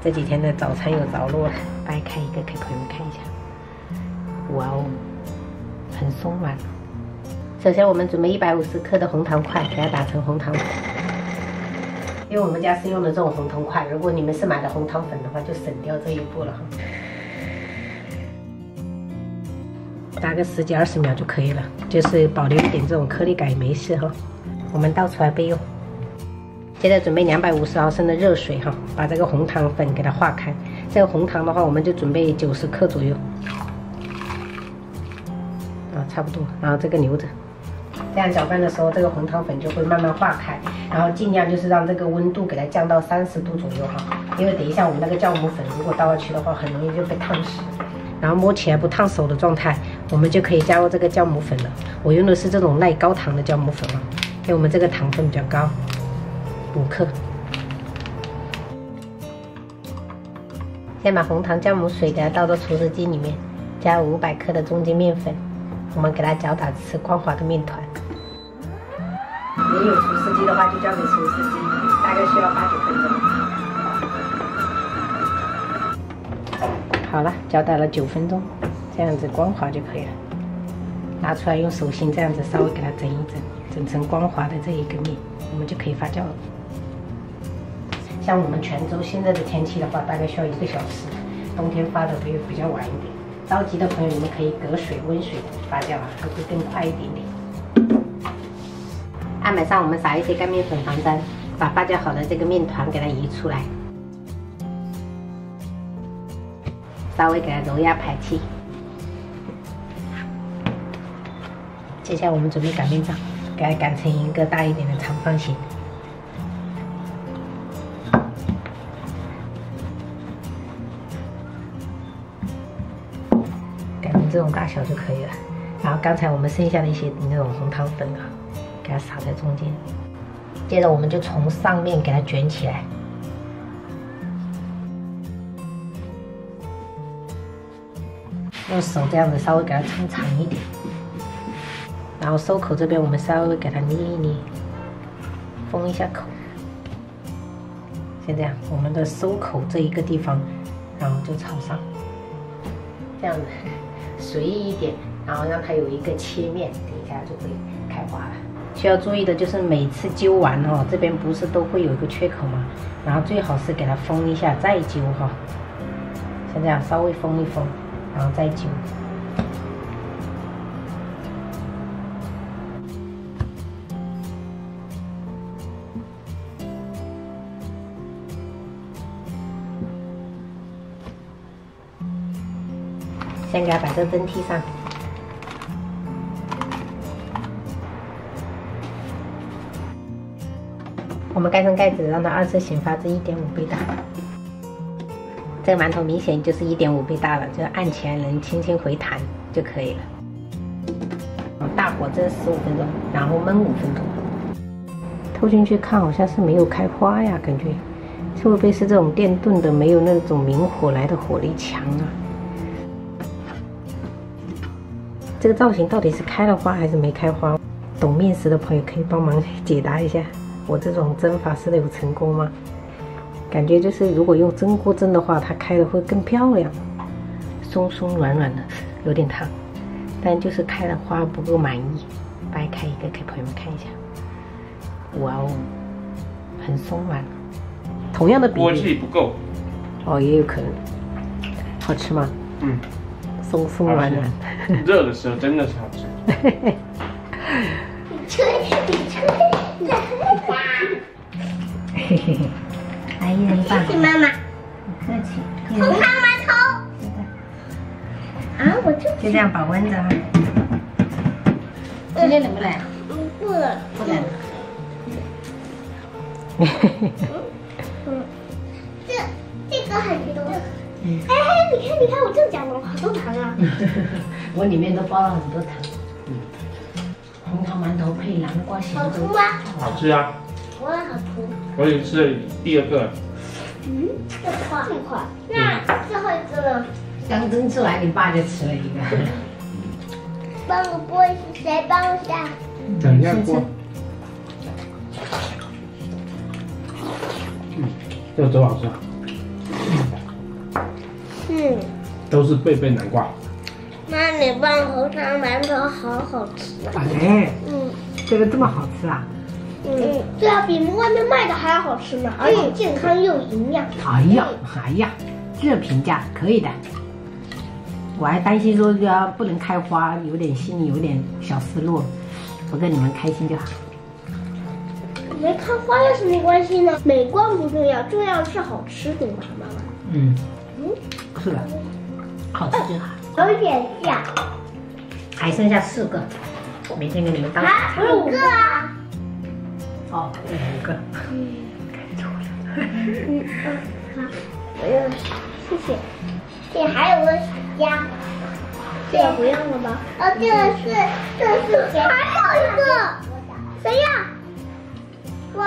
这几天的早餐有着落了，掰开一个给朋友们看一下。哇哦，很松软。首先我们准备150克的红糖块，给它打成红糖粉。因为我们家是用的这种红糖块，如果你们是买的红糖粉的话，就省掉这一步了哈。打个10几20秒就可以了，就是保留一点这种颗粒感也没事哈。我们倒出来备用。接着准备250毫升的热水哈，把这个红糖粉给它化开。这个红糖的话，我们就准备90克左右。差不多，然后这个留着，这样搅拌的时候，这个红糖粉就会慢慢化开，然后尽量就是让这个温度给它降到30度左右哈，因为等一下我们那个酵母粉如果倒下去的话，很容易就被烫死。然后摸起来不烫手的状态，我们就可以加入这个酵母粉了。我用的是这种耐高糖的酵母粉啊，因为我们这个糖分比较高，5克。先把红糖酵母水给它倒到除湿机里面，加入500克的中筋面粉。我们给它搅打吃光滑的面团。没有除湿机的话，就交给除湿机，大概需要8、9分钟。好了，搅打了9分钟，这样子光滑就可以了。拿出来用手心这样子稍微给它整一整，整成光滑的这一个面，我们就可以发酵了。像我们泉州现在的天气的话，大概需要1个小时，冬天发的会比较晚一点。着急的朋友，你们可以隔水温水发酵啊，会更快一点点。案板上我们撒一些干面粉防粘，把发酵好的这个面团给它移出来，稍微给它揉压排气。接下来我们准备擀面杖，给它擀成一个大一点的长方形。这种大小就可以了。然后刚才我们剩下的一些那种红糖粉啊，给它撒在中间。接着我们就从上面给它卷起来，用手这样子稍微给它撑长一点。然后收口这边我们稍微给它捏一捏，封一下口。先这样，我们的收口这一个地方，然后就朝上，这样子。随意一点，然后让它有一个切面，等一下就会开花了。需要注意的就是每次揪完哦，这边不是都会有一个缺口吗？然后最好是给它封一下再揪哈，像这样稍微封一封，然后再揪。先给它摆这蒸屉上，我们盖上盖子，让它2次醒发至1.5倍大。这个馒头明显就是1.5倍大了，就按起来能轻轻回弹就可以了。大火蒸15分钟，然后焖5分钟。透进去看好像是没有开花呀，感觉会不会是这种电炖的没有那种明火来的火力强啊？这个造型到底是开了花还是没开花？懂面食的朋友可以帮忙解答一下。我这种蒸法是的有成功吗？感觉就是如果用蒸锅蒸的话，它开的会更漂亮，松松软软的，有点烫，但就是开的花不够满意。掰开一个给朋友们看一下，哇哦，很松软。同样的比例，锅气不够。哦，也有可能。好吃吗？嗯。松松软软，热的时候真的是好吃。你吹，嘿嘿嘿，来一人一半。谢谢妈妈。不客气。红糖馒头。啊，我就这样保温着哈。今天冷不冷？不冷。不冷。这个很多。哎，你看，我正讲了，好多糖啊！我里面都包了很多糖。红糖馒头配南瓜咸粥，好吃吗？好吃啊！我也好吃。我已经吃了第2个。这块。那最后一个呢？刚蒸出来，你爸就吃了一个。帮我剥一下，谁帮我下？等一下剥。这个粥好吃啊。都是贝贝南瓜。妈，你拌红糖馒头好好吃啊！哎，嗯这个这么好吃啊！嗯，对啊，比外面卖的还要好吃呢，而且健康又营养。哎呀，这评价可以的。我还担心说要不能开花，心里有点小失落。不过你们开心就好。没开花有什么关系呢？美观不重要，重要是好吃，对吗，妈妈？嗯，是的，好吃就好。有点像。还剩下4个，每天给你们当。啊，5个啊！哦，5个。看错了。好，谢谢。这还有个虾，这个不用了吧？哦，这是谁？还有一个，谁呀？我。